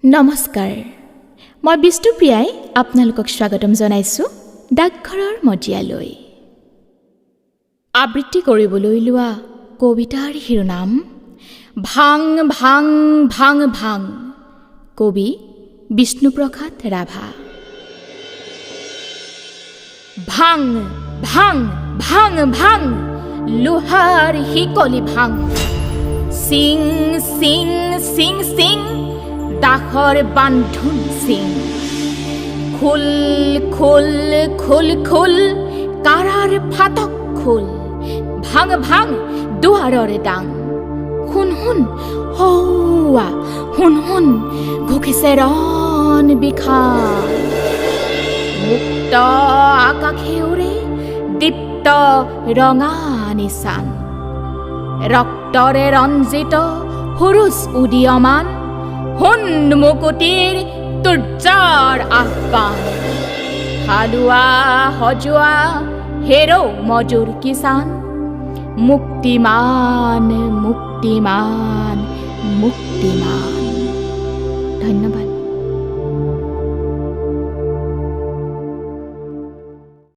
নমস্কাৰ মই বিষ্ণুপ্ৰিয়াই আপোনালোকক স্বাগতম জনাইছোঁ ডাকঘৰৰ মজিয়ালৈ। আবৃত্তি কৰিবলৈ লোৱা কবিতাৰ শিৰোনাম ভাং ভাং ভাং ভাং, কবি বিষ্ণুপ্ৰসাদ ৰাভা। ভাং ভাং ভাং ভাং লোহাৰ শিকলি ভাং, সিং সিং সিং সিং দাখৰ বান্ধোন সিং, খুল খুল খুল খুল কাৰাৰ ফাটক খুল, ভাং ভাং দুৱাৰৰ ডাং, শুন শুন হৌৱা শুন শুন ঘুকিছে ৰণ বিষাল, মুক্ত আকাশেউৰে দীপ্ত ৰঙা নিচান, ৰক্তৰে ৰঞ্জিত সুৰুজ উদীয়মান, হুন মুকুটিৰ তুৰ্যাৰ আহ্বান, হালোৱা সজোৱা হেৰৌ মজুৰ কিষাণ, মুক্তিমান মুক্তিমান মুক্তিমান। ধন্যবাদ।